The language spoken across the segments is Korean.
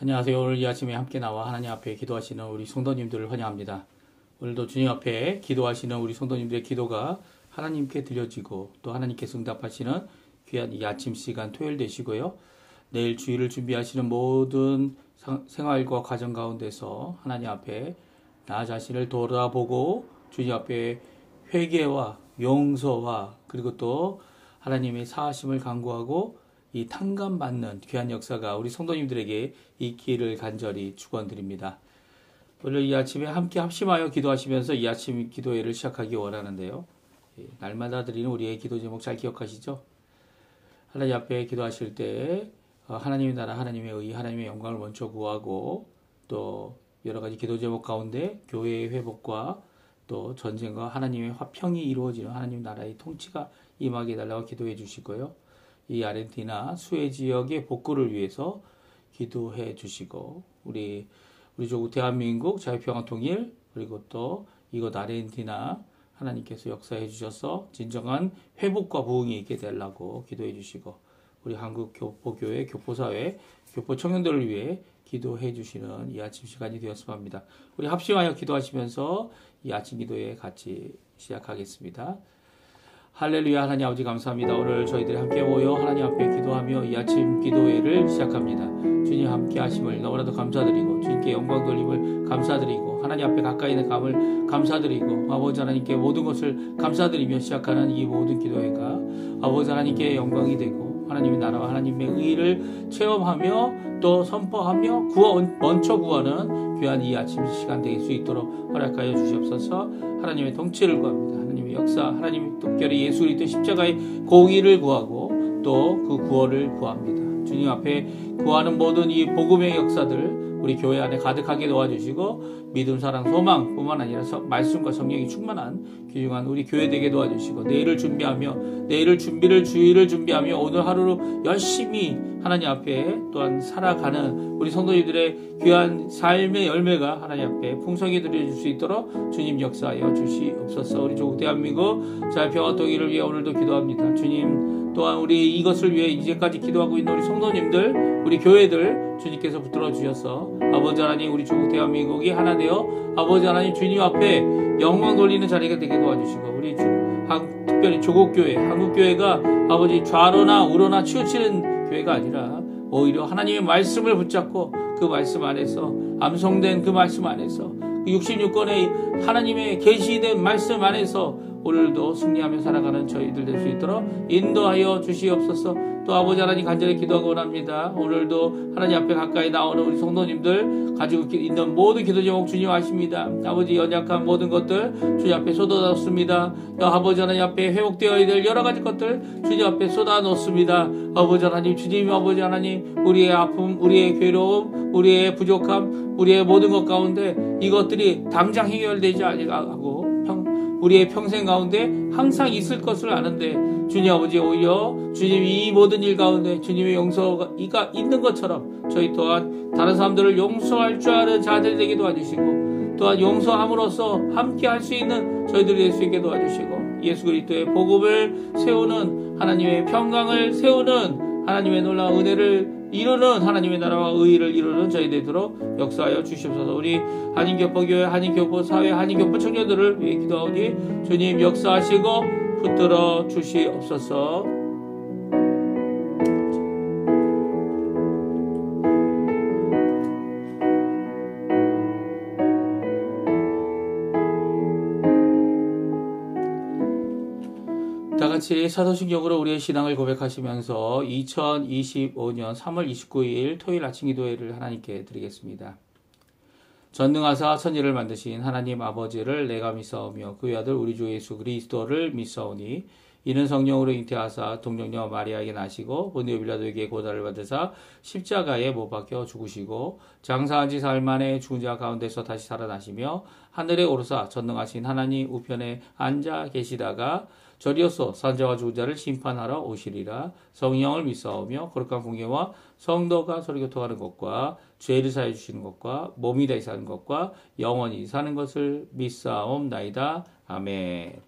안녕하세요. 오늘 이 아침에 함께 나와 하나님 앞에 기도하시는 우리 성도님들을 환영합니다. 오늘도 주님 앞에 기도하시는 우리 성도님들의 기도가 하나님께 들려지고 또 하나님께서 응답하시는 귀한 이 아침 시간 토요일 되시고요. 내일 주일을 준비하시는 모든 생활과 가정 가운데서 하나님 앞에 나 자신을 돌아보고 주님 앞에 회개와 용서와 그리고 또 하나님의 사하심을 간구하고 이 탕감받는 귀한 역사가 우리 성도님들에게 있기를 간절히 축원드립니다. 오늘 이 아침에 함께 합심하여 기도하시면서 이 아침 기도회를 시작하기 원하는데요. 날마다 드리는 우리의 기도 제목 잘 기억하시죠? 하나님 앞에 기도하실 때 하나님의 나라, 하나님의 의, 하나님의 영광을 먼저 구하고 또 여러 가지 기도 제목 가운데 교회의 회복과 또 전쟁과 하나님의 화평이 이루어지는 하나님 나라의 통치가 임하게 해달라고 기도해 주시고요. 이 아르헨티나 수해 지역의 복구를 위해서 기도해 주시고 우리 조국 대한민국 자유평화 통일 그리고 또 이곳 아르헨티나 하나님께서 역사해 주셔서 진정한 회복과 부흥이 있게 되려고 기도해 주시고 우리 한국 교포교회 교포사회 교포 청년들을 위해 기도해 주시는 이 아침 시간이 되었으면 합니다. 우리 합심하여 기도하시면서 이 아침 기도에 같이 시작하겠습니다. 할렐루야. 하나님 아버지 감사합니다. 오늘 저희들이 함께 모여 하나님 앞에 기도하며 이 아침 기도회를 시작합니다. 주님 함께 하심을 너무나도 감사드리고 주님께 영광 돌림을 감사드리고 하나님 앞에 가까이 있는 감을 감사드리고 아버지 하나님께 모든 것을 감사드리며 시작하는 이 모든 기도회가 아버지 하나님께 영광이 되고 하나님의 나라와 하나님의 의를 체험하며 또 선포하며 먼저 구하는 귀한 이 아침 시간 될 수 있도록 허락하여 주시옵소서. 하나님의 통치를 구합니다. 하나님의 역사, 하나님의 특별히 예수 그리스도의 십자가의 공의를 구하고 또 그 구원을 구합니다. 주님 앞에 구하는 모든 이 복음의 역사들 우리 교회 안에 가득하게 도와주시고 믿음, 사랑, 소망뿐만 아니라 말씀과 성령이 충만한 귀중한 우리 교회 되게 도와주시고 내일을 준비를 주일을 준비하며 오늘 하루로 열심히 하나님 앞에 또한 살아가는 우리 성도님들의 귀한 삶의 열매가 하나님 앞에 풍성히 드려질 수 있도록 주님 역사하여 주시옵소서. 우리 조국 대한민국 자유평화 통일을 위해 오늘도 기도합니다. 주님 또한 우리 이것을 위해 이제까지 기도하고 있는 우리 성도님들 우리 교회들 주님께서 붙들어 주셔서 아버지 하나님 우리 조국 대한민국이 하나 되어 아버지 하나님 주님 앞에 영광 돌리는 자리가 되게 도와주시고 우리 특별히 조국교회 한국교회가 아버지 좌로나 우로나 치우치는 교회가 아니라 오히려 하나님의 말씀을 붙잡고 그 말씀 안에서 암송된 그 말씀 안에서 66권의 하나님의 계시된 말씀 안에서 오늘도 승리하며 살아가는 저희들 될 수 있도록 인도하여 주시옵소서. 또 아버지 하나님 간절히 기도하고 원합니다. 오늘도 하나님 앞에 가까이 나오는 우리 성도님들 가지고 있는 모든 기도 제목 주님 아십니다. 아버지 연약한 모든 것들 주님 앞에 쏟아놓습니다. 아버지 하나님 앞에 회복되어야 될 여러 가지 것들 주님 앞에 쏟아놓습니다. 아버지 하나님 주님 아버지 하나님 우리의 아픔 우리의 괴로움 우리의 부족함 우리의 모든 것 가운데 이것들이 당장 해결되지 아니하고 우리의 평생 가운데 항상 있을 것을 아는데 주님 아버지 오히려 주님 이 모든 일 가운데 주님의 용서가 있는 것처럼 저희 또한 다른 사람들을 용서할 줄 아는 자들 되게 도와주시고 또한 용서함으로써 함께 할 수 있는 저희들이 될 수 있게 도와주시고 예수 그리스도의 복음을 세우는 하나님의 평강을 세우는 하나님의 놀라운 은혜를 이루는 하나님의 나라와 의의를 이루는 저희 되도록 역사하여 주시옵소서. 우리 한인교포교회, 한인교포사회, 한인교포 청년들을 위해 기도하오니 주님 역사하시고 붙들어 주시옵소서. 다같이 사도신경으로 우리의 신앙을 고백하시면서 2025년 3월 29일 토요일 아침 기도회를 하나님께 드리겠습니다. 전능하사 천지를 만드신 하나님 아버지를 내가 믿사오며 그의 아들 우리 주 예수 그리스도를 믿사오니 이는 성령으로 잉태하사 동정녀 마리아에게 나시고 본디오 빌라도에게 고난을 받으사 십자가에 못 박혀 죽으시고 장사한 지 사흘 만에 죽은 자 가운데서 다시 살아나시며 하늘에 오르사 전능하신 하나님 우편에 앉아 계시다가 저리로서 산자와 죽은 자를 심판하러 오시리라. 성령을 믿사오며 거룩한 공예와 성도가 서로 교통하는 것과 죄를 사해 주시는 것과 몸이 다시 사는 것과 영원히 사는 것을 믿사옵나이다. 아멘.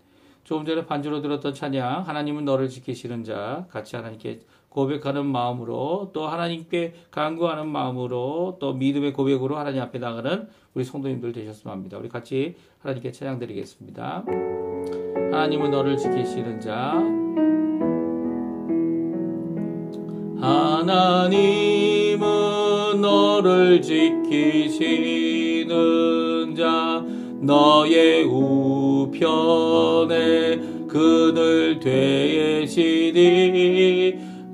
조금 전에 반주로 들었던 찬양 하나님은 너를 지키시는 자 같이 하나님께 고백하는 마음으로 또 하나님께 간구하는 마음으로 또 믿음의 고백으로 하나님 앞에 나가는 우리 성도님들 되셨으면 합니다. 우리 같이 하나님께 찬양 드리겠습니다. 하나님은 너를 지키시는 자, 하나님은 너를 지키시는 자, 너의 우편에 그늘 되시니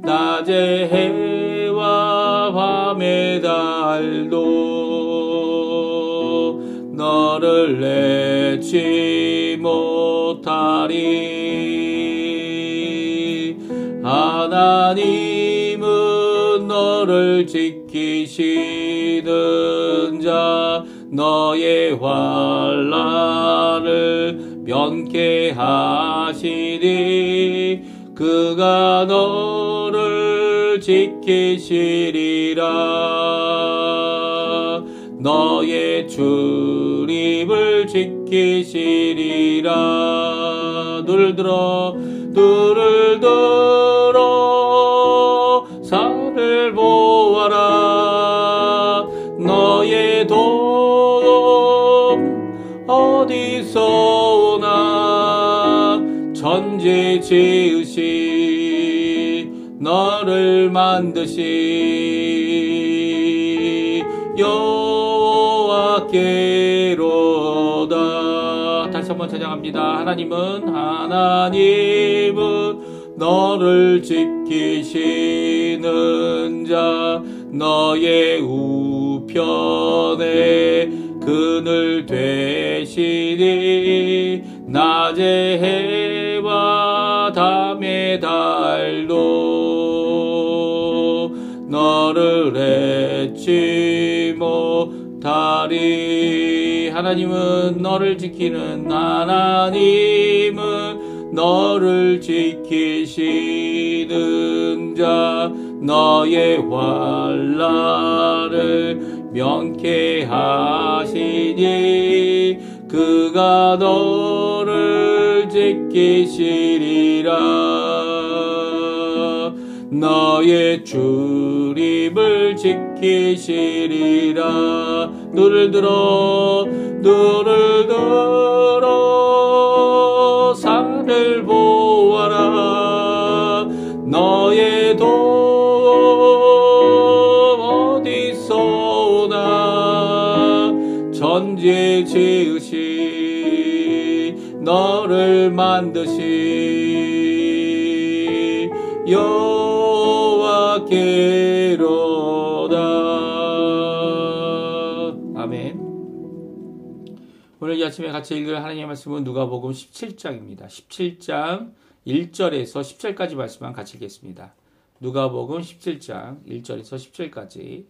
낮에 해와 밤에 달도 너를 내치 못하리. 하나님은 너를 지키시는 자, 너의 환난을 면케하시니 그가 너를 지키시리라. 너의 출입을 지키시리라. 눈을 들어 산을 보아라. 너의 도움 어디서 오나. 천지 지으신 너를 만드신 여호와께로다. 다시 한번 찬양합니다. 하나님은 너를 지키시는 자, 너의 우편에 그늘 되시니 낮에 해와 밤에 달도 너를 해치 못하리. 하나님은 너를 지키는, 하나님은 너를 지키시는 자, 너의 환난을 면케하시니 그가 너를 지키시리라. 너의 출입을 지키시리라. 눈을 들어 산을 보아라. 너의 도움 어디서 오나. 천지 지으신 너를 만드신 여호와께로다. 아멘. 오늘 이 아침에 같이 읽을 하나님의 말씀은 누가복음 17장입니다. 17장 1절에서 10절까지 말씀만 같이 읽겠습니다. 누가복음 17장 1절에서 10절까지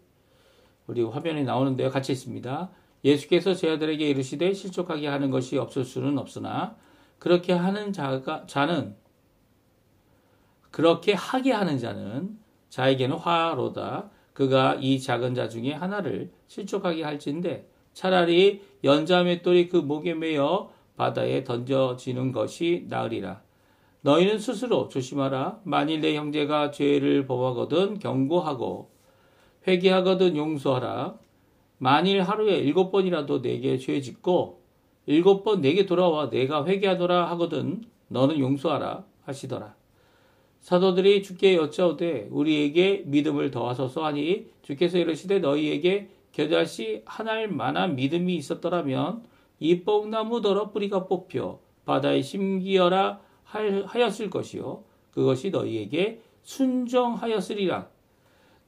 우리 화면에 나오는데요. 같이 읽습니다. 예수께서 제 아들에게 이르시되 실족하게 하는 것이 없을 수는 없으나 그렇게 하게 하는 자는 자에게는 화로다. 그가 이 작은 자 중에 하나를 실족하게 할진대 차라리 연자 맷돌이 그 목에 매어 바다에 던져지는 것이 나으리라. 너희는 스스로 조심하라. 만일 내 형제가 죄를 범하거든 경고하고 회개하거든 용서하라. 만일 하루에 7번이라도 내게 죄 짓고 7번 내게 돌아와 내가 회개하노라 하거든 너는 용서하라 하시더라. 사도들이 주께 여짜오되 우리에게 믿음을 더하소서 하니 주께서 이르시되 너희에게 겨자씨 하나일 만한 믿음이 있었더라면 이 뽕나무더러 뿌리가 뽑혀 바다에 심기어라 하였을 것이요 그것이 너희에게 순종하였으리라.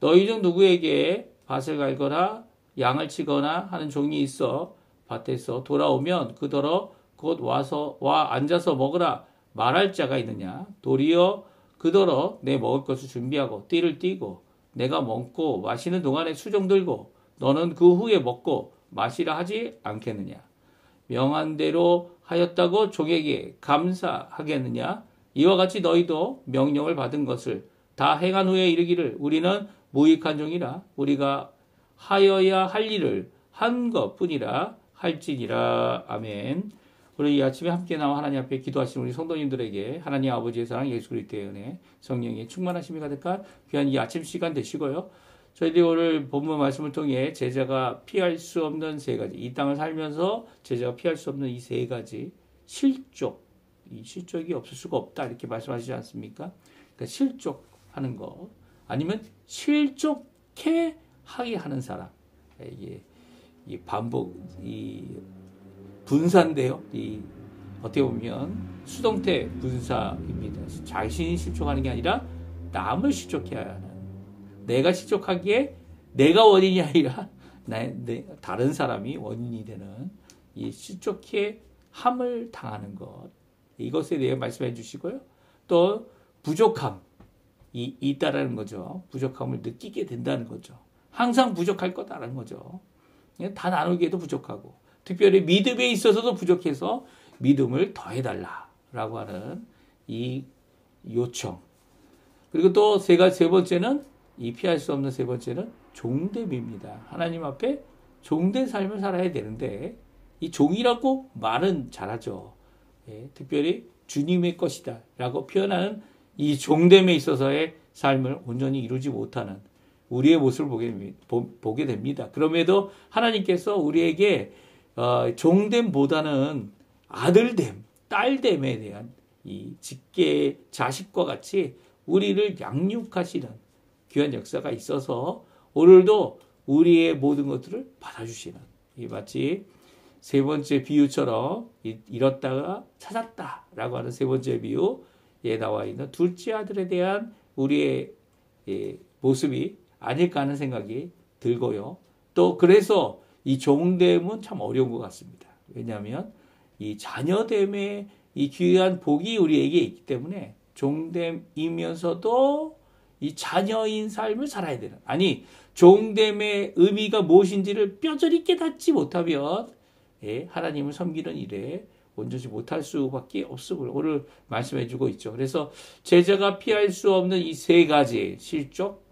너희 중 누구에게 밭을 갈거나 양을 치거나 하는 종이 있어 밭에서 돌아오면 그더러 곧 와 앉아서 먹으라 말할 자가 있느냐. 도리어 그더러 내 먹을 것을 준비하고 띠를 띠고 내가 먹고 마시는 동안에 수종 들고 너는 그 후에 먹고 마시라 하지 않겠느냐. 명한 대로 하였다고 종에게 감사하겠느냐. 이와 같이 너희도 명령을 받은 것을 다 행한 후에 이르기를 우리는 무익한 종이라 우리가 하여야 할 일을 한 것뿐이라 할지니라. 아멘. 오늘 이 아침에 함께 나와 하나님 앞에 기도하시는 우리 성도님들에게 하나님 아버지의 사랑, 예수 그리스도의 은혜, 성령의 충만하심이 가득한 귀한 이 아침 시간 되시고요. 저희들이 오늘 본문 말씀을 통해 제자가 피할 수 없는 세 가지, 이 땅을 살면서 제자가 피할 수 없는 이 세 가지 실족, 이 실족이 없을 수가 없다 이렇게 말씀하시지 않습니까? 그러니까 실족하는 거, 아니면 실족해 하게 하는 사람, 이게 이 반복, 이 분사인데요. 이 어떻게 보면 수동태 분사입니다. 자신이 실족하는 게 아니라 남을 실족해야 하는. 내가 실족하기에 내가 원인이 아니라 다른 사람이 원인이 되는 이 실족해 함을 당하는 것. 이것에 대해 말씀해 주시고요. 또 부족함이 있다라는 거죠. 부족함을 느끼게 된다는 거죠. 항상 부족할 거다라는 거죠. 다 나누기에도 부족하고. 특별히 믿음에 있어서도 부족해서 믿음을 더해달라라고 하는 이 요청. 그리고 또 세 번째는 이 피할 수 없는 세 번째는 종됨입니다. 하나님 앞에 종된 삶을 살아야 되는데 이 종이라고 말은 잘하죠. 예, 특별히 주님의 것이다 라고 표현하는 이 종됨에 있어서의 삶을 온전히 이루지 못하는 우리의 모습을 보게 됩니다. 그럼에도 하나님께서 우리에게 종됨보다는 아들됨, 딸됨에 대한 이 직계 자식과 같이 우리를 양육하시는 귀한 역사가 있어서 오늘도 우리의 모든 것들을 받아주시는 이 마치 세 번째 비유처럼 잃었다가 찾았다라고 하는 세 번째 비유에 나와 있는 둘째 아들에 대한 우리의 모습이 아닐까 하는 생각이 들고요. 또 그래서 이 종됨은 참 어려운 것 같습니다. 왜냐하면 이 자녀됨의 이 귀한 복이 우리에게 있기 때문에 종됨이면서도 이 자녀인 삶을 살아야 되는, 아니 종됨의 의미가 무엇인지를 뼈저리 깨닫지 못하면 하나님을 섬기는 일에 온전히 못할 수밖에 없음을 오늘 말씀해 주고 있죠. 그래서 제자가 피할 수 없는 이 세 가지 실족,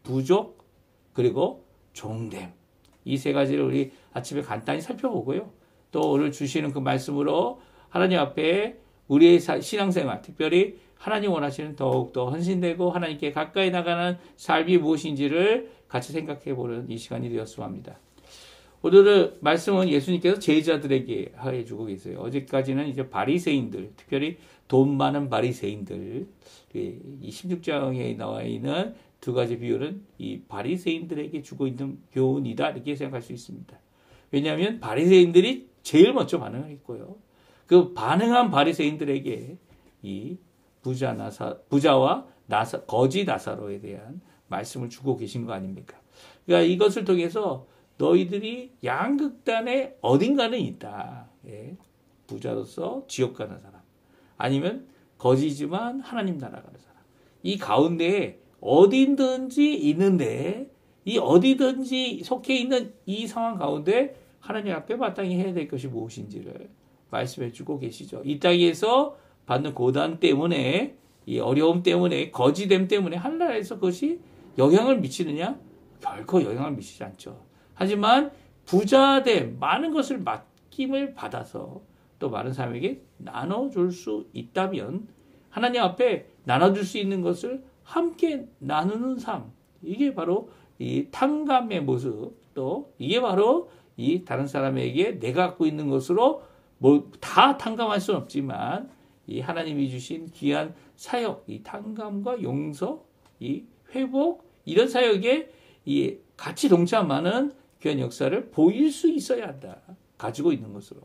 부족, 그리고 종됨, 이 세 가지를 우리 아침에 간단히 살펴보고요. 또 오늘 주시는 그 말씀으로 하나님 앞에 우리의 신앙생활, 특별히 하나님 원하시는 더욱더 헌신되고 하나님께 가까이 나가는 삶이 무엇인지를 같이 생각해 보는 이 시간이 되었으면 합니다. 오늘의 말씀은 예수님께서 제자들에게 해주고 계세요. 어제까지는 이제 바리새인들, 특별히 돈 많은 바리새인들, 이 16장에 나와 있는 두 가지 비유는 이 바리새인들에게 주고 있는 교훈이다 이렇게 생각할 수 있습니다. 왜냐하면 바리새인들이 제일 먼저 반응을 했고요. 그 반응한 바리새인들에게 이 부자와 거지 나사로에 대한 말씀을 주고 계신 거 아닙니까? 그러니까 이것을 통해서 너희들이 양극단의 어딘가는 있다. 예. 부자로서 지옥 가는 사람, 아니면 거지지만 하나님 나라 가는 사람. 이 가운데에 어딘든지 있는데 이 어디든지 속해 있는 이 상황 가운데 하나님 앞에 마땅히 해야 될 것이 무엇인지를 말씀해 주고 계시죠. 이 땅에서 받는 고단 때문에, 이 어려움 때문에, 거지됨 때문에 하늘나라에서 그것이 영향을 미치느냐? 결코 영향을 미치지 않죠. 하지만 부자됨, 많은 것을 맡김을 받아서 또 많은 사람에게 나눠줄 수 있다면 하나님 앞에 나눠줄 수 있는 것을 함께 나누는 삶, 이게 바로 이 탕감의 모습, 또 이게 바로 이 다른 사람에게 내가 갖고 있는 것으로 뭐 다 탕감할 수는 없지만 이 하나님이 주신 귀한 사역, 이 탕감과 용서, 이 회복, 이런 사역에 이 같이 동참하는 귀한 역사를 보일 수 있어야 한다. 가지고 있는 것으로.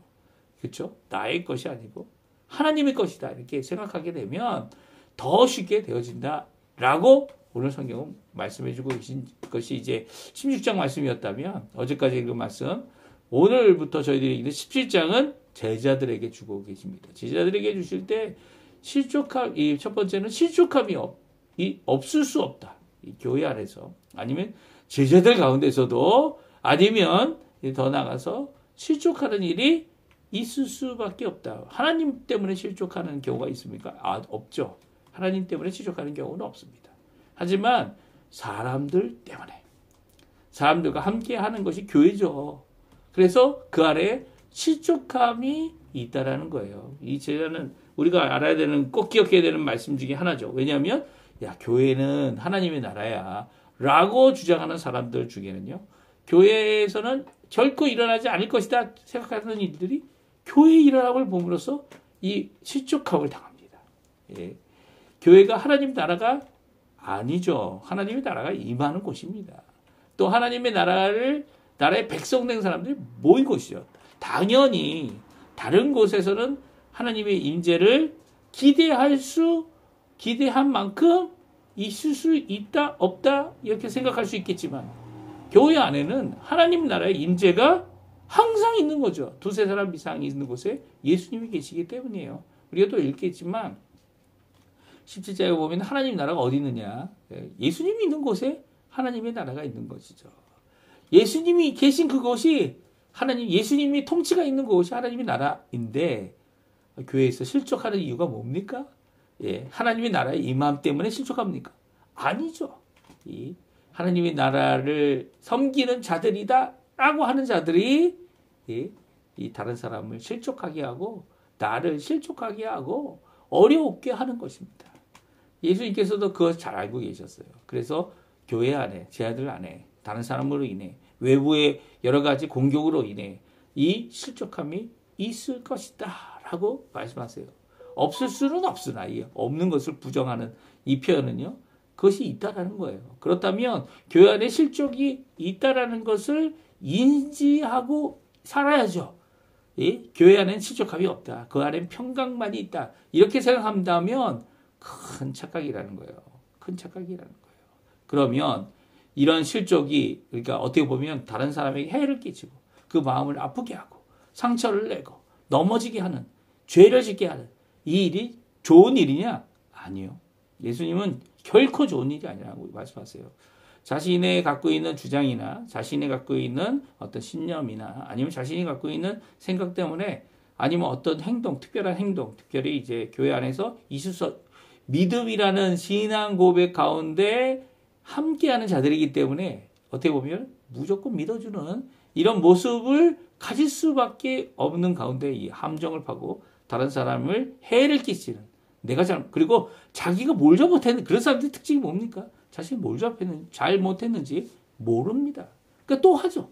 그렇죠? 나의 것이 아니고 하나님의 것이다. 이렇게 생각하게 되면 더 쉽게 되어진다라고 오늘 성경은 말씀해주고 계신 것이 이제 16장 말씀이었다면 어제까지 읽은 말씀, 오늘부터 저희들이 읽는 17장은 제자들에게 주고 계십니다. 제자들에게 주실 때 실족함, 이 첫 번째는 실족함이 없을 수 없다. 이 교회 안에서, 아니면 제자들 가운데서도, 아니면 더 나가서 실족하는 일이 있을 수밖에 없다. 하나님 때문에 실족하는 경우가 있습니까? 없죠. 하나님 때문에 실족하는 경우는 없습니다. 하지만 사람들 때문에, 사람들과 함께 하는 것이 교회죠. 그래서 그 아래 실족함이 있다라는 거예요. 이 제자는 우리가 알아야 되는, 꼭 기억해야 되는 말씀 중에 하나죠. 왜냐하면 야, 교회는 하나님의 나라야 라고 주장하는 사람들 중에는요, 교회에서는 결코 일어나지 않을 것이다 생각하는 일들이 교회의 일어남을 봄으로써 이 실족함을 당합니다. 예. 교회가 하나님 나라가 아니죠. 하나님의 나라가 임하는 곳입니다. 또 하나님의 나라의 백성 된 사람들이 모인 곳이죠. 당연히 다른 곳에서는 하나님의 임재를 기대한 만큼 있을 수 있다 없다 이렇게 생각할 수 있겠지만, 교회 안에는 하나님 나라의 임재가 항상 있는 거죠. 두세 사람 이상이 있는 곳에 예수님이 계시기 때문이에요. 우리가 또 읽겠지만 17장에 보면 하나님 나라가 어디 있느냐, 예수님이 있는 곳에 하나님의 나라가 있는 것이죠. 예수님이 계신 그곳이 예수님이 통치가 있는 곳이 하나님의 나라인데, 교회에서 실족하는 이유가 뭡니까? 예, 하나님의 나라의 임함 때문에 실족합니까? 아니죠. 하나님의 나라를 섬기는 자들이다 라고 하는 자들이 이 다른 사람을 실족하게 하고 나를 실족하게 하고 어려웠게 하는 것입니다. 예수님께서도 그것을 잘 알고 계셨어요. 그래서 교회 안에, 제 아들 안에 다른 사람으로 인해, 외부의 여러 가지 공격으로 인해 이 실족함이 있을 것이다 라고 말씀하세요. 없을 수는 없으나, 없는 것을 부정하는 이 표현은요, 그것이 있다라는 거예요. 그렇다면 교회 안에 실족이 있다라는 것을 인지하고 살아야죠. 교회 안에는 실족함이 없다. 그 안에는 평강만이 있다. 이렇게 생각한다면 큰 착각이라는 거예요. 큰 착각이라는 거예요. 그러면 이런 실족이, 그러니까 어떻게 보면 다른 사람에게 해를 끼치고 그 마음을 아프게 하고 상처를 내고 넘어지게 하는, 죄를 짓게 하는 이 일이 좋은 일이냐? 아니요. 예수님은 결코 좋은 일이 아니라고 말씀하세요. 자신이 갖고 있는 주장이나 자신이 갖고 있는 어떤 신념이나 아니면 자신이 갖고 있는 생각 때문에, 아니면 어떤 행동, 특별한 행동, 특별히 이제 교회 안에서 믿음이라는 신앙 고백 가운데 함께하는 자들이기 때문에 어떻게 보면 무조건 믿어주는 이런 모습을 가질 수밖에 없는 가운데 이 함정을 파고 다른 사람을 해를 끼치는, 그리고 자기가 뭘 잘못했는지, 그런 사람들의 특징이 뭡니까? 자신이 뭘 잘못했는지 모릅니다. 그러니까 또 하죠.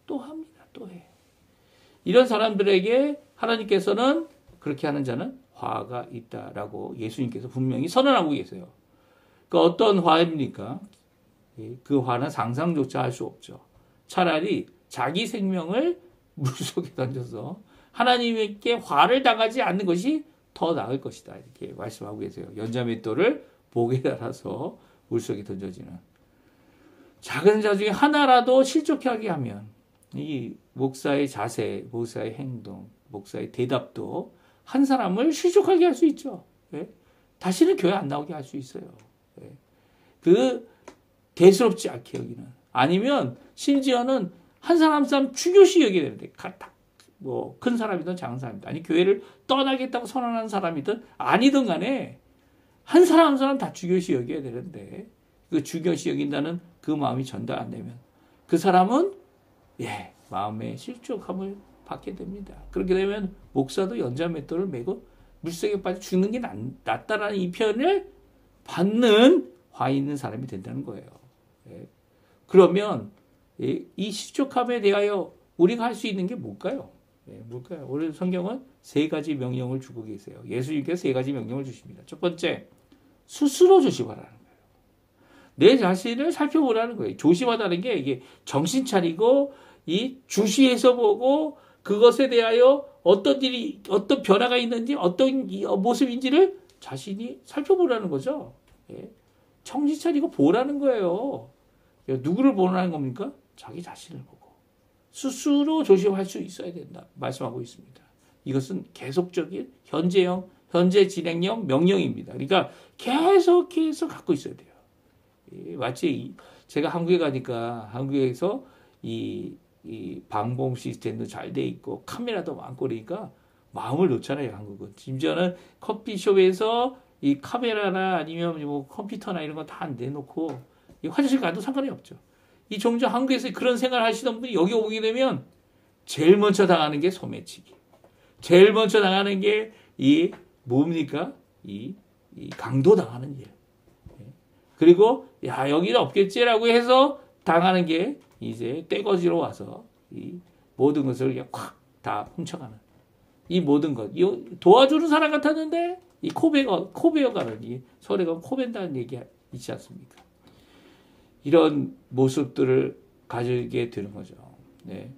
또 합니다. 또 해. 이런 사람들에게 하나님께서는 그렇게 하는 자는 화가 있다라고 예수님께서 분명히 선언하고 계세요. 그 어떤 화입니까? 그 화는 상상조차 할 수 없죠. 차라리 자기 생명을 물속에 던져서 하나님께 화를 당하지 않는 것이 더 나을 것이다. 이렇게 말씀하고 계세요. 연자맷돌을 목에 달아서 물속에 던져지는. 작은 자 중에 하나라도 실족하게 하면 이 목사의 자세, 목사의 행동, 목사의 대답도 한 사람을 실족하게 할 수 있죠. 예? 다시는 교회 안 나오게 할 수 있어요. 예? 그 대수롭지 않게 여기는. 아니면 심지어는 한 사람 중요시 여기게 되는데, 뭐 큰 사람이든 작은 사람이든, 아니 교회를 떠나겠다고 선언하는 사람이든 아니든 간에 한 사람 한 사람 다 중요시 여겨야 되는데, 그 중요시 여긴다는 그 마음이 전달 안 되면 그 사람은 마음의 실족함을 받게 됩니다. 그렇게 되면 목사도 연자맷돌을 메고 물속에 빠져 죽는 게 낫다라는 이 표현을 받는 화 있는 사람이 된다는 거예요. 그러면 이 실족함에 대하여 우리가 할 수 있는 게 뭘까요? 뭘까요? 오늘 성경은 세 가지 명령을 주고 계세요. 예수님께서 세 가지 명령을 주십니다. 첫 번째, 스스로 조심하라는 거예요. 내 자신을 살펴보라는 거예요. 조심하다는 게 이게 정신 차리고 이 주시해서 보고 그것에 대하여 어떤 변화가 있는지, 어떤 모습인지를 자신이 살펴보라는 거죠. 정신 차리고 보라는 거예요. 누구를 보라는 겁니까? 자기 자신을 보고. 스스로 조심할 수 있어야 된다. 말씀하고 있습니다. 이것은 계속적인 현재 진행형 명령입니다. 그러니까 계속해서 갖고 있어야 돼요. 마치 제가 한국에 가니까 한국에서 이 방범 시스템도 잘 돼 있고 카메라도 많고 그러니까 마음을 놓잖아요. 한국은. 심지어는 커피숍에서 이 카메라나 아니면 뭐 컴퓨터나 이런 거 다 안 대놓고 화장실 가도 상관이 없죠. 이 종종 한국에서 그런 생활을 하시던 분이 여기 오게 되면 제일 먼저 당하는 게 소매치기. 제일 먼저 당하는 게 이 뭡니까? 이 강도 당하는 일. 그리고 야 여기는 없겠지라고 해서 당하는 게 이제 떼거지로 와서 이 모든 것을 그냥 확 다 훔쳐가는 이 모든 것. 도와주는 사람 같았는데 이 코베어가는 이 서래가 코벤다는 얘기 있지 않습니까? 이런 모습들을 가지게 되는 거죠. 네.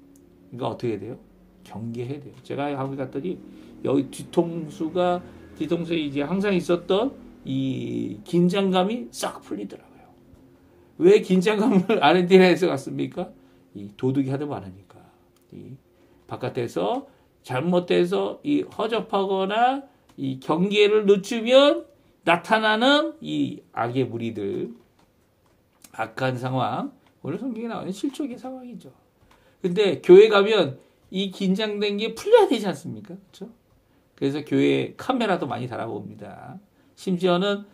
그러니까 어떻게 돼요? 경계해야 돼요. 제가 한국 갔더니 여기 뒤통수에 이제 항상 있었던 이 긴장감이 싹 풀리더라고요. 왜 긴장감을 아르헨티나에서 갔습니까? 이 도둑이 하도 많으니까. 이 바깥에서 잘못돼서 이 허접하거나 이 경계를 늦추면 나타나는 이 악의 무리들, 악한 상황. 오늘 성경에 나오는 실족의 상황이죠. 근데 교회 가면 이 긴장된 게 풀려야 되지 않습니까? 그렇죠? 그래서 교회에 카메라도 많이 달아봅니다. 심지어는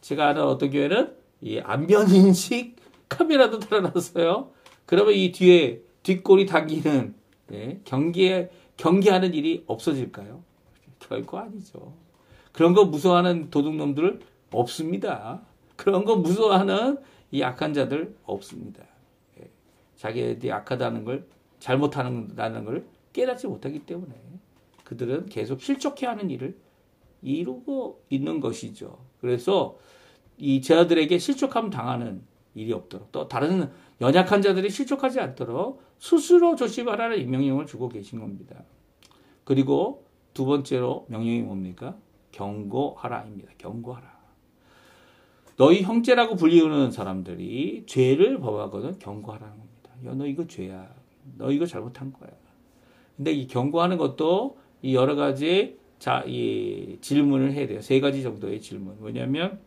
제가 아는 어떤 교회는 이 안면인식 카메라도 달아놨어요. 그러면 이 뒤에 뒷골이 당기는 경계하는 일이 없어질까요? 결코 아니죠. 그런 거 무서워하는 도둑놈들 없습니다. 그런 거 무서워하는 이 악한 자들 없습니다. 자기들이 악하다는 걸 잘못하는 걸 깨닫지 못하기 때문에 그들은 계속 실족해야 하는 일을 이루고 있는 것이죠. 그래서 이 제자들에게 실족함 당하는 일이 없도록 또 다른 연약한 자들이 실족하지 않도록 스스로 조심하라는 명령을 주고 계신 겁니다. 그리고 두 번째로 명령이 뭡니까? 경고하라입니다. 경고하라. 너희 형제라고 불리우는 사람들이 죄를 범하거든 경고하라는 겁니다. 야, 너 이거 죄야. 너 이거 잘못한 거야. 근데 이 경고하는 것도 이 여러 가지 이 질문을 해야 돼요. 세 가지 정도의 질문. 왜냐하면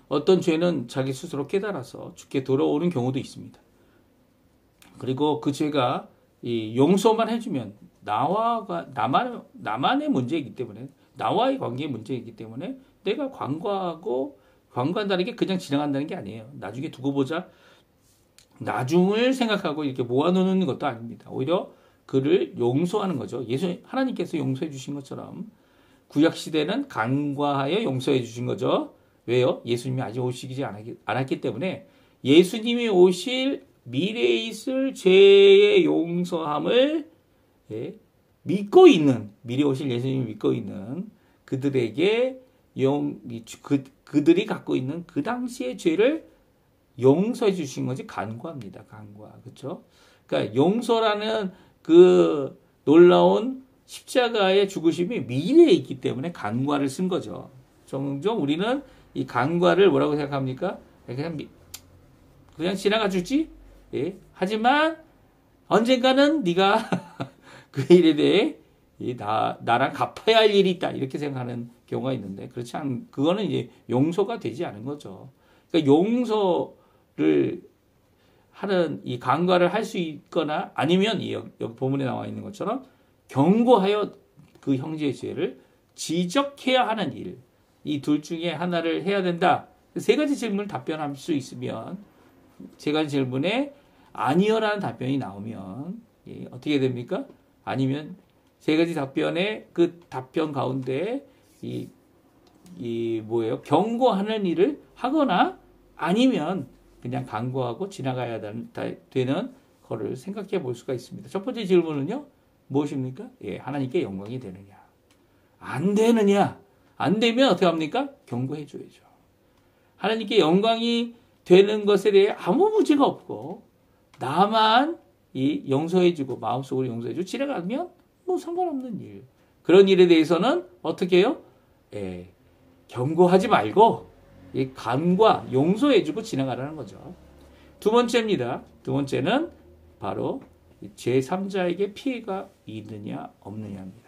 어떤 죄는 자기 스스로 깨달아서 죽게 돌아오는 경우도 있습니다. 그리고 그 죄가 이 용서만 해주면 나만의 문제이기 때문에 나와의 관계의 문제이기 때문에 내가 관과한다는 게 그냥 지나간다는 게 아니에요. 나중에 두고 보자. 나중을 생각하고 이렇게 모아놓는 것도 아닙니다. 오히려 그를 용서하는 거죠. 하나님께서 용서해 주신 것처럼 구약 시대는 간과하여 용서해 주신 거죠. 왜요? 예수님이 아직 오시지 않았기 때문에 예수님이 오실 미래에 있을 죄의 용서함을 믿고 있는 미래에 오실 예수님을 믿고 있는 그들에게 그들이 갖고 있는 그 당시의 죄를 용서해 주신 것이 간과입니다. 간과. 그렇죠? 그러니까 용서라는 그 놀라운 십자가의 죽으심이 미래에 있기 때문에 간과를 쓴 거죠. 종종 우리는 이 간과를 뭐라고 생각합니까? 그냥 지나가 주지. 예. 하지만 언젠가는 네가 그 일에 대해 나랑 갚아야 할 일이 있다. 이렇게 생각하는 경우가 있는데 그거는 이제 용서가 되지 않은 거죠. 그러니까 용서를 하는 이 간과를 할 수 있거나 아니면 여기 본문에 나와 있는 것처럼 경고하여 그 형제의 죄를 지적해야 하는 일. 이 둘 중에 하나를 해야 된다. 세 가지 질문을 답변할 수 있으면 세 가지 질문에 아니요라는 답변이 나오면 어떻게 됩니까? 아니면 세 가지 답변에 그 답변 가운데 뭐예요? 경고하는 일을 하거나 아니면 그냥 간과하고 지나가야 되는 거를 생각해 볼 수가 있습니다. 첫 번째 질문은요. 무엇입니까? 하나님께 영광이 되느냐? 안 되느냐? 안 되면 어떻게 합니까? 경고해 줘야죠. 하나님께 영광이 되는 것에 대해 아무 문제가 없고 나만 용서해주고 마음속으로 용서해주고 지나가면 뭐 상관없는 일. 그런 일에 대해서는 어떻게 해요? 경고하지 말고 간과 용서해주고 지나가라는 거죠. 두 번째입니다. 두 번째는 바로 제3자에게 피해가 있느냐 없느냐입니다.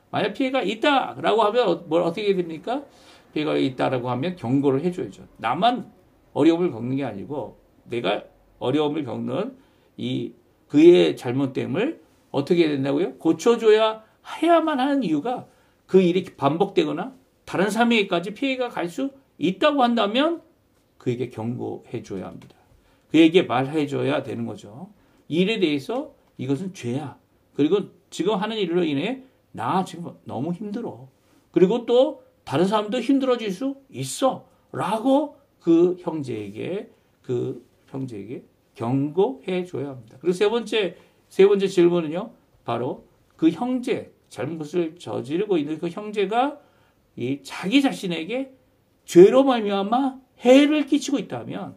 만약 피해가 있다라고 하면 어떻게 됩니까? 피해가 있다라고 하면 경고를 해줘야죠. 나만 어려움을 겪는 게 아니고 내가 어려움을 겪는 그의 잘못됨을 어떻게 해야 된다고요? 고쳐줘야 해야만 하는 이유가 그 일이 반복되거나 다른 사람에게까지 피해가 갈 수 있다고 한다면 그에게 경고해줘야 합니다. 그에게 말해줘야 되는 거죠. 이 일에 대해서 이것은 죄야. 그리고 지금 하는 일로 인해 나 지금 너무 힘들어. 그리고 또 다른 사람도 힘들어질 수 있어. 라고 그 형제에게 경고해 줘야 합니다. 그리고 세 번째 질문은요. 바로 그 형제, 잘못을 저지르고 있는 그 형제가 이 자기 자신에게 죄로 말미암아 해를 끼치고 있다면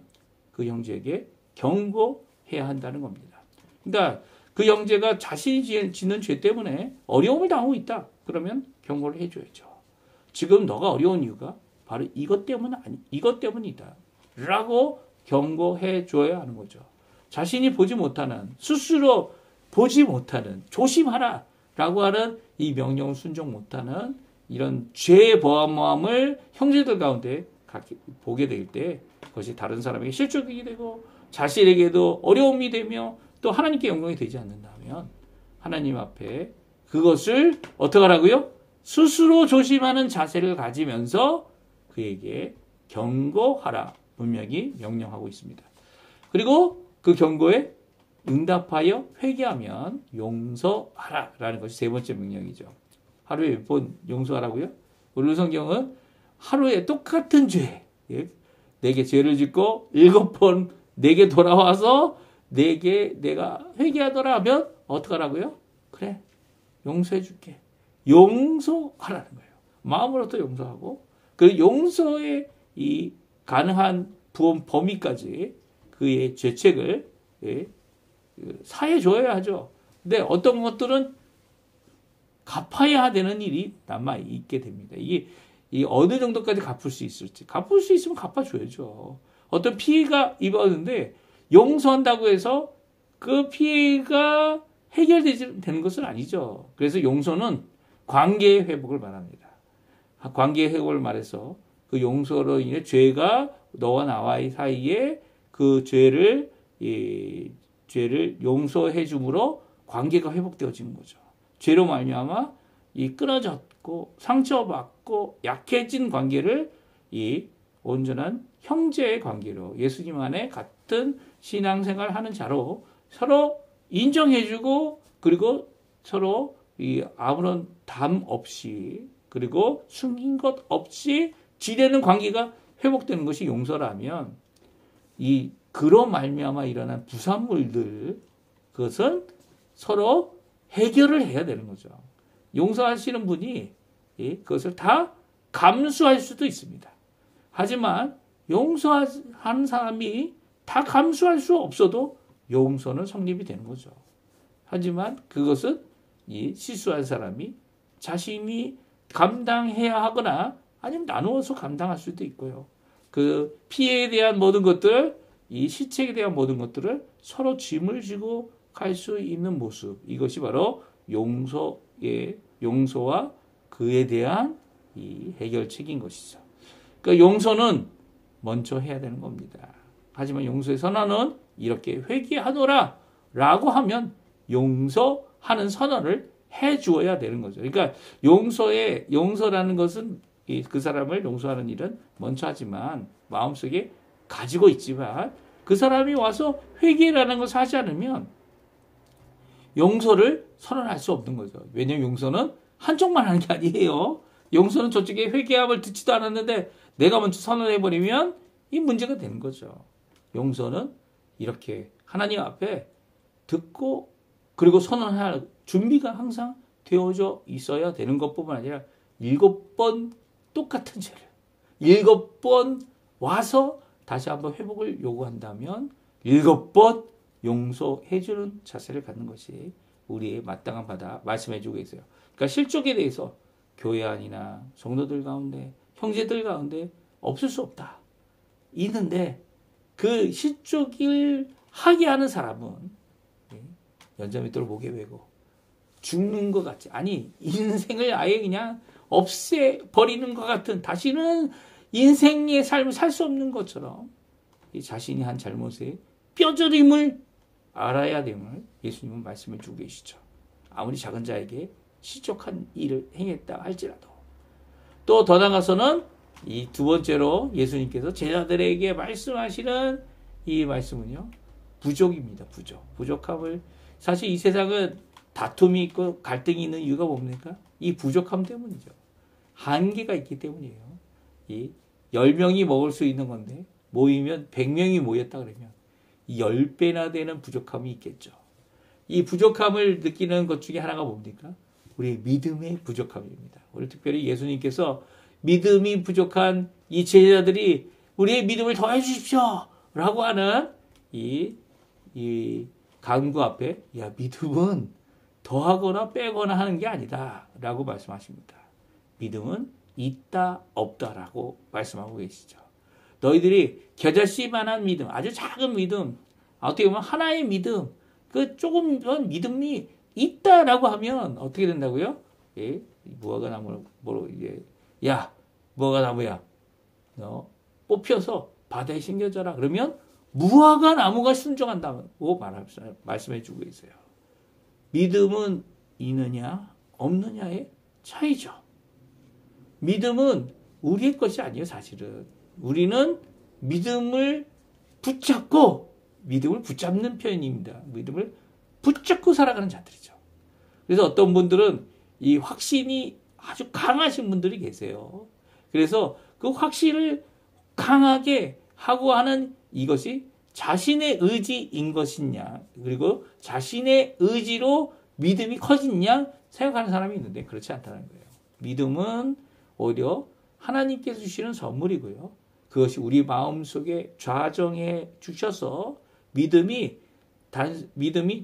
그 형제에게 경고해야 한다는 겁니다. 그러니까 그 형제가 자신이 짓는 죄 때문에 어려움을 당하고 있다. 그러면 경고를 해줘야죠. 지금 너가 어려운 이유가 바로 이것 때문이다. 라고 경고해 줘야 하는 거죠. 자신이 보지 못하는, 스스로 보지 못하는, 조심하라. 라고 하는 이 명령을 순종 못하는 이런 죄의 범함을 형제들 가운데 보게 될 때 그것이 다른 사람에게 실족이 되고 자신에게도 어려움이 되며 또 하나님께 영광이 되지 않는다면 하나님 앞에 그것을 어떻게 하라고요? 스스로 조심하는 자세를 가지면서 그에게 경고하라. 분명히 명령하고 있습니다. 그리고 그 경고에 응답하여 회개하면 용서하라. 라는 것이 세 번째 명령이죠. 하루에 몇 번 용서하라고요? 오늘 성경은 하루에 똑같은 죄, 내게 죄를 짓고 7번 내게 돌아와서 내가 회개하더라 하면 어떡하라고요? 그래, 용서해 줄게. 용서하라는 거예요. 마음으로부터 용서하고 그 용서의 이 가능한 범위까지 그의 죄책을 사해 줘야 하죠. 근데 어떤 것들은 갚아야 되는 일이 남아 있게 됩니다. 이게 어느 정도까지 갚을 수 있을지. 갚을 수 있으면 갚아줘야죠. 어떤 피해가 입었는데 용서한다고 해서 그 피해가 해결되는 것은 아니죠. 그래서 용서는 관계의 회복을 말합니다. 관계의 회복을 말해서 그 용서로 인해 죄가 너와 나와의 사이에 그 죄를 용서해 줌으로 관계가 회복되어지는 거죠. 죄로 말미암아 이 끊어졌고 상처받고 약해진 관계를 이 온전한 형제의 관계로 예수님 안에 같은 신앙생활 하는 자로 서로 인정해주고 그리고 서로 이 아무런 담 없이 그리고 숨긴 것 없이 지내는 관계가 회복되는 것이 용서라면 그로 말미암아 일어난 부산물들 그것은 서로 해결을 해야 되는 거죠. 용서하시는 분이 그것을 다 감수할 수도 있습니다. 하지만 용서하는 사람이 다 감수할 수 없어도 용서는 성립이 되는 거죠. 하지만 그것은 이 실수한 사람이 자신이 감당해야 하거나 아니면 나누어서 감당할 수도 있고요. 그 피해에 대한 모든 것들, 이 시책에 대한 모든 것들을 서로 짐을 지고 갈 수 있는 모습. 이것이 바로 용서와 그에 대한 이 해결책인 것이죠. 그러니까 용서는 먼저 해야 되는 겁니다. 하지만 용서의 선언은 이렇게 회개하노라 라고 하면 용서하는 선언을 해 주어야 되는 거죠. 그러니까 용서라는 것은 그 사람을 용서하는 일은 먼저 하지만 마음속에 가지고 있지만 그 사람이 와서 회개라는 것을 하지 않으면 용서를 선언할 수 없는 거죠. 왜냐하면 용서는 한쪽만 하는 게 아니에요. 용서는 저쪽에 회개함을 듣지도 않았는데 내가 먼저 선언해버리면 이 문제가 되는 거죠. 용서는 이렇게 하나님 앞에 듣고 그리고 선언할 준비가 항상 되어져 있어야 되는 것뿐만 아니라 7번 똑같은 죄를 7번 와서 다시 한번 회복을 요구한다면 7번 용서해주는 자세를 갖는 것이 우리의 마땅한 바다 말씀해주고 계세요. 그러니까 실족에 대해서 교회 안이나 성도들 가운데 형제들 가운데 없을 수 없다. 있는데 그 실족을 하게 하는 사람은 연자맷돌을 목에 메고 죽는 것 같지. 아니 인생을 아예 그냥 없애버리는 것 같은 다시는 인생의 삶을 살 수 없는 것처럼 자신이 한 잘못에 뼈저림을 알아야 됨을 예수님은 말씀해 주고 계시죠. 아무리 작은 자에게 시족한 일을 행했다 할지라도 또 더 나가서는 이 두 번째로 예수님께서 제자들에게 말씀하시는 이 말씀은요. 부족입니다. 부족함을 사실 이 세상은 다툼이 있고 갈등이 있는 이유가 뭡니까? 이 부족함 때문이죠. 한계가 있기 때문이에요. 이 10명이 먹을 수 있는 건데 모이면 100명이 모였다 그러면 10배나 되는 부족함이 있겠죠. 이 부족함을 느끼는 것 중에 하나가 뭡니까? 우리의 믿음의 부족함입니다. 오늘 특별히 예수님께서 믿음이 부족한 이 제자들이 우리의 믿음을 더해 주십시오 라고 하는 이 간구 앞에 야 믿음은 더하거나 빼거나 하는 게 아니다 라고 말씀하십니다. 믿음은 있다 없다 라고 말씀하고 계시죠. 너희들이 겨자씨만한 믿음, 아주 작은 믿음, 어떻게 보면 하나의 믿음, 그 조금 믿음이 있다라고 하면 어떻게 된다고요? 예, 무화과 나무로 이제 야 무화과 나무야, 너 뽑혀서 바다에 심겨져라. 그러면 무화과 나무가 순종한다고 말씀해주고 있어요. 믿음은 있느냐 없느냐의 차이죠. 믿음은 우리의 것이 아니에요. 사실은 우리는 믿음을 붙잡는 표현입니다. 믿음을 붙잡고 살아가는 자들이죠. 그래서 어떤 분들은 이 확신이 아주 강하신 분들이 계세요. 그래서 그 확신을 강하게 하고 하는 이것이 자신의 의지인 것이냐, 그리고 자신의 의지로 믿음이 커지냐 생각하는 사람이 있는데 그렇지 않다는 거예요. 믿음은 오히려 하나님께서 주시는 선물이고요. 그것이 우리 마음속에 좌정해 주셔서 믿음이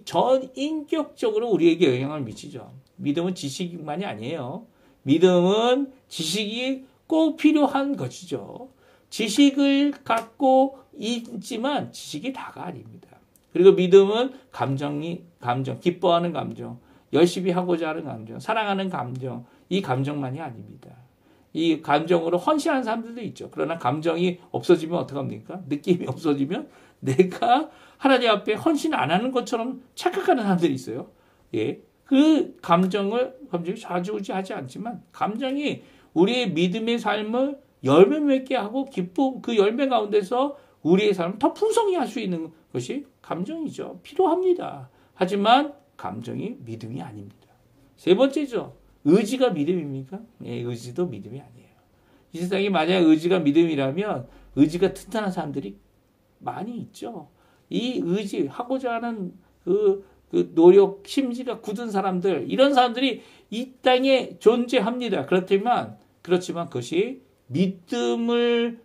전인격적으로 우리에게 영향을 미치죠. 믿음은 지식만이 아니에요. 믿음은 지식이 꼭 필요한 것이죠. 지식을 갖고 있지만 지식이 다가 아닙니다. 그리고 믿음은 감정, 기뻐하는 감정, 열심히 하고자 하는 감정, 사랑하는 감정, 이 감정만이 아닙니다. 이 감정으로 헌신하는 사람들도 있죠. 그러나 감정이 없어지면 어떡합니까? 느낌이 없어지면 내가 하나님 앞에 헌신 안 하는 것처럼 착각하는 사람들이 있어요. 예. 그 감정이 좌지우지하지 않지만 감정이 우리의 믿음의 삶을 열매 맺게 하고 기쁨 그 열매 가운데서 우리의 삶을 더 풍성히 할 수 있는 것이 감정이죠. 필요합니다. 하지만 감정이 믿음이 아닙니다. 세 번째죠. 의지가 믿음입니까? 예, 의지도 믿음이 아니에요. 이 세상에 만약 의지가 믿음이라면 의지가 튼튼한 사람들이 많이 있죠. 이 의지, 하고자 하는 그 노력, 심지가 굳은 사람들, 이런 사람들이 이 땅에 존재합니다. 그렇지만 그것이 믿음을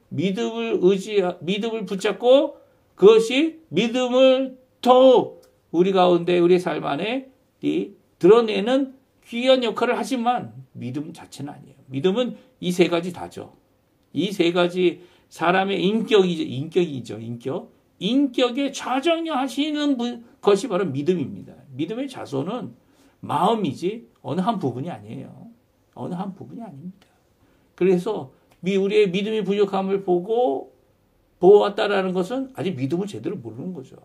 붙잡고 그것이 믿음을 더욱 우리 가운데, 우리 삶 안에 드러내는 귀한 역할을 하지만 믿음 자체는 아니에요. 믿음은 이 세 가지 다죠. 이 세 가지 사람의 인격이죠. 인격에 좌정하시는 것이 바로 믿음입니다. 믿음의 자손은 마음이지 어느 한 부분이 아니에요. 어느 한 부분이 아닙니다. 그래서 우리의 믿음의 부족함을 보았다라는 것은 아직 믿음을 제대로 모르는 거죠.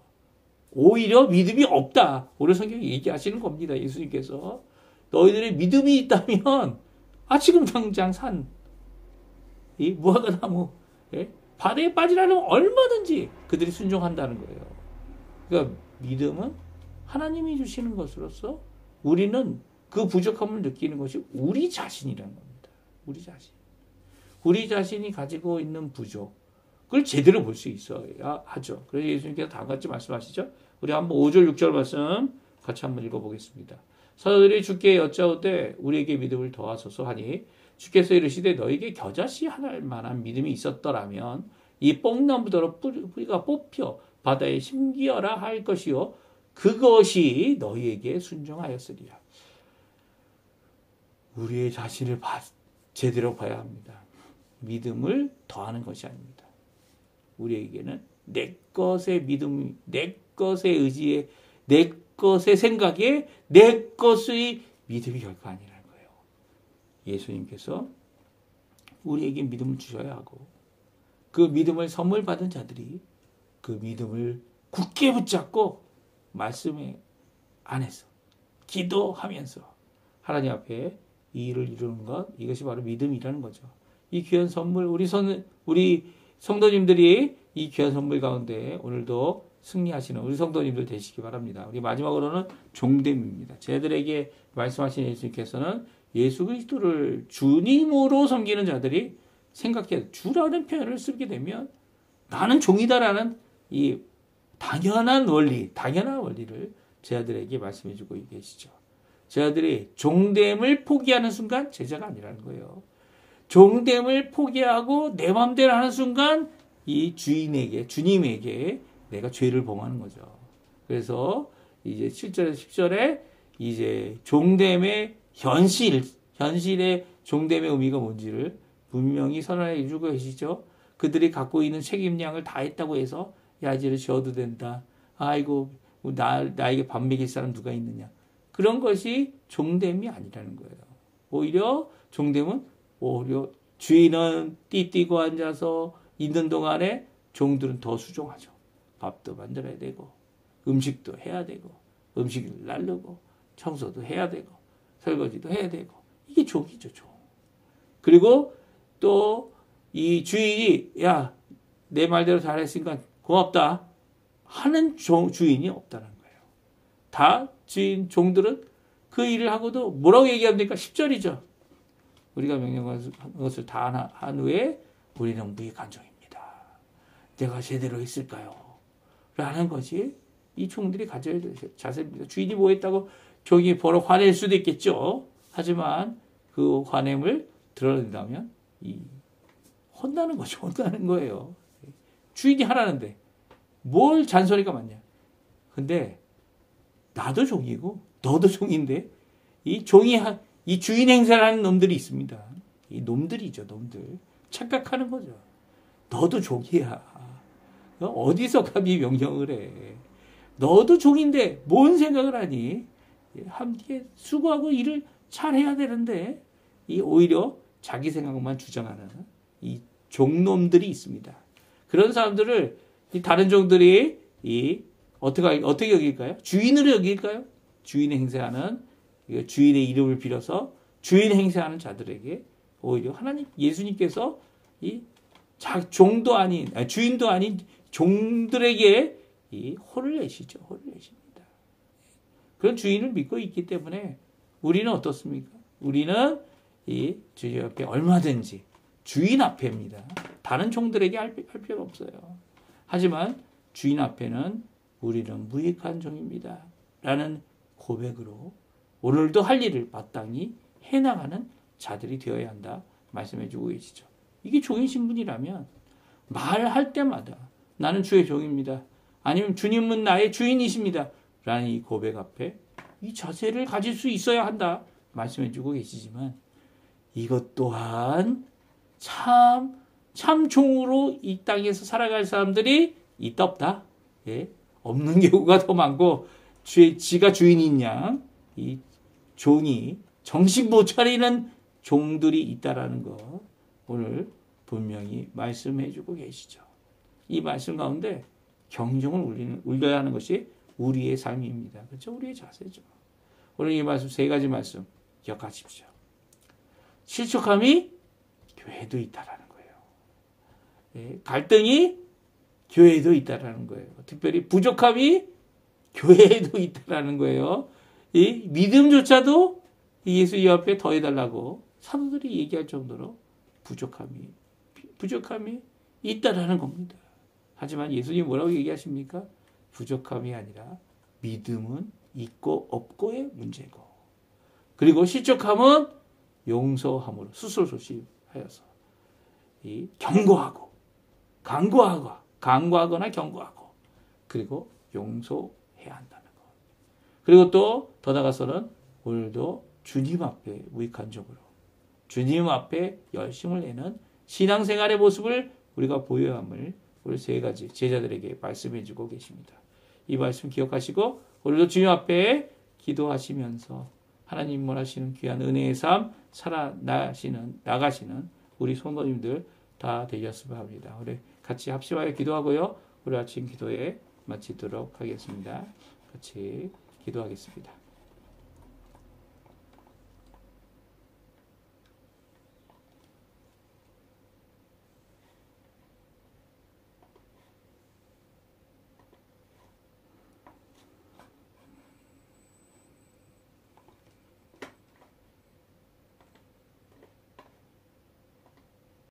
오히려 믿음이 없다. 오늘 성경이 얘기하시는 겁니다. 예수님께서. 너희들의 믿음이 있다면 지금 당장 이 무화과 나무 바다에 빠지라면 얼마든지 그들이 순종한다는 거예요. 그러니까 믿음은 하나님이 주시는 것으로서 우리는 그 부족함을 느끼는 것이 우리 자신이라는 겁니다. 우리 자신이 가지고 있는 부족을 제대로 볼 수 있어야 하죠. 그래서 예수님께서 다 같이 말씀하시죠. 우리 한번 5절 6절 말씀 같이 한번 읽어보겠습니다. 사도들이 주께 여짜오되 우리에게 믿음을 더하소서 하니 주께서 이르시되 너에게 겨자씨 하나일 만한 믿음이 있었더라면 이 뽕나무더러 뿌리가 뽑혀 바다에 심기어라 할 것이요 그것이 너희에게 순종하였으리라. 우리의 자신을 제대로 봐야 합니다. 믿음을 더하는 것이 아닙니다. 우리에게는 내 것의 믿음, 내 것의 의지에, 내 것의 생각에, 내 것의 믿음이 결코 아니라는 거예요. 예수님께서 우리에게 믿음을 주셔야 하고 그 믿음을 선물 받은 자들이 그 믿음을 굳게 붙잡고 말씀의 안에서 기도하면서 하나님 앞에 이 일을 이루는 것, 이것이 바로 믿음이라는 거죠. 이 귀한 선물, 우리 성도님들이 이 귀한 선물 가운데 오늘도 승리하시는 우리 성도님들 되시기 바랍니다. 우리 마지막으로는 종됨입니다. 제자들에게 말씀하신 예수님께서는 예수 그리스도를 주님으로 섬기는 자들이 생각해야 주라는 표현을 쓰게 되면 나는 종이다라는 이 당연한 원리를 제자들에게 말씀해주고 계시죠. 제자들이 종됨을 포기하는 순간 제자가 아니라는 거예요. 종됨을 포기하고 내 마음대로 하는 순간 이 주님에게 내가 죄를 범하는 거죠. 그래서 이제 7절에서 10절에 이제 종됨의 현실의 종됨의 의미가 뭔지를 분명히 선언해 주고 계시죠. 그들이 갖고 있는 책임량을 다 했다고 해서 야지를 지어도 된다. 아이고 나에게 밥 먹일 사람 누가 있느냐. 그런 것이 종됨이 아니라는 거예요. 오히려 종됨은 주인은 띠띠고 앉아서 있는 동안에 종들은 더 수종하죠. 밥도 만들어야 되고 음식도 해야 되고 음식을 날르고 청소도 해야 되고 설거지도 해야 되고 이게 종이죠. 종. 그리고 또 이 주인이 야 내 말대로 잘했으니까 고맙다 하는 주인이 없다는 거예요. 다 종들은 그 일을 하고도 뭐라고 얘기하면 됩니까? 10절이죠. 우리가 명령한 것을 다 한 후에 우리는 무익한 종입니다. 내가 제대로 했을까요? 라는 것이 이 종들이 가져야 될 자세입니다. 주인이 뭐 했다고 종이 바로 화낼 수도 있겠죠. 하지만 그 화냄을 드러낸다면 혼나는 거죠. 혼나는 거예요. 주인이 하라는데 뭘 잔소리가 많냐. 근데 나도 종이고 너도 종인데 이 주인 행세를 하는 놈들이 있습니다. 이 놈들이죠. 놈들. 착각하는 거죠. 너도 종이야. 어디서 감히 명령을 해. 너도 종인데 뭔 생각을 하니. 함께 수고하고 일을 잘해야 되는데 오히려 자기 생각만 주장하는 이 종놈들이 있습니다. 그런 사람들을 다른 종들이 어떻게 여길까요? 주인으로 여길까요? 주인 행세하는 주인의 이름을 빌어서 주인 행세하는 자들에게 오히려 예수님께서 주인도 아닌 종들에게 혼을 내시죠. 혼을 내십니다. 그런 주인을 믿고 있기 때문에 우리는 어떻습니까? 우리는 주님 앞에 얼마든지 주인 앞에입니다. 다른 종들에게 할 필요가 없어요. 하지만 주인 앞에는 우리는 무익한 종입니다. 라는 고백으로 오늘도 할 일을 마땅히 해나가는 자들이 되어야 한다. 말씀해 주고 계시죠. 이게 종인 신분이라면 말할 때마다 나는 주의 종입니다. 아니면 주님은 나의 주인이십니다. 라는 이 고백 앞에 이 자세를 가질 수 있어야 한다. 말씀해 주고 계시지만 이것 또한 참 종으로 이 땅에서 살아갈 사람들이 있다 없다. 예? 없는 경우가 더 많고 지가 주인인 양 이 종이 정신 못 차리는 종들이 있다라는 거 오늘 분명히 말씀해 주고 계시죠. 이 말씀 가운데 경종을 울려야 하는 것이 우리의 삶입니다. 그렇죠? 우리의 자세죠. 오늘 이 말씀 세 가지 말씀 기억하십시오. 실족함이 교회도 있다라는 거예요. 예, 갈등이 교회에도 있다라는 거예요. 특별히 부족함이 교회에도 있다라는 거예요. 이 믿음조차도 예수 이 앞에 더해달라고 사도들이 얘기할 정도로 부족함이 있다라는 겁니다. 하지만 예수님 뭐라고 얘기하십니까? 부족함이 아니라 믿음은 있고 없고의 문제고 그리고 실족함은 용서함으로 수술소식하여서 강구하거나 경고하고 그리고 용서해야 한다는 것. 그리고 또 더 나가서는 오늘도 주님 앞에 무익한 종으로 주님 앞에 열심을 내는 신앙생활의 모습을 우리가 보여야 함을 우리 세 가지 제자들에게 말씀해 주고 계십니다. 이 말씀 기억하시고 오늘도 주님 앞에 기도하시면서 하나님 원하시는 귀한 은혜의 삶 나가시는 우리 성도님들 다 되셨으면 합니다. 우리 같이 합심하여 기도하고요. 우리 아침 기도에 마치도록 하겠습니다. 같이 기도하겠습니다.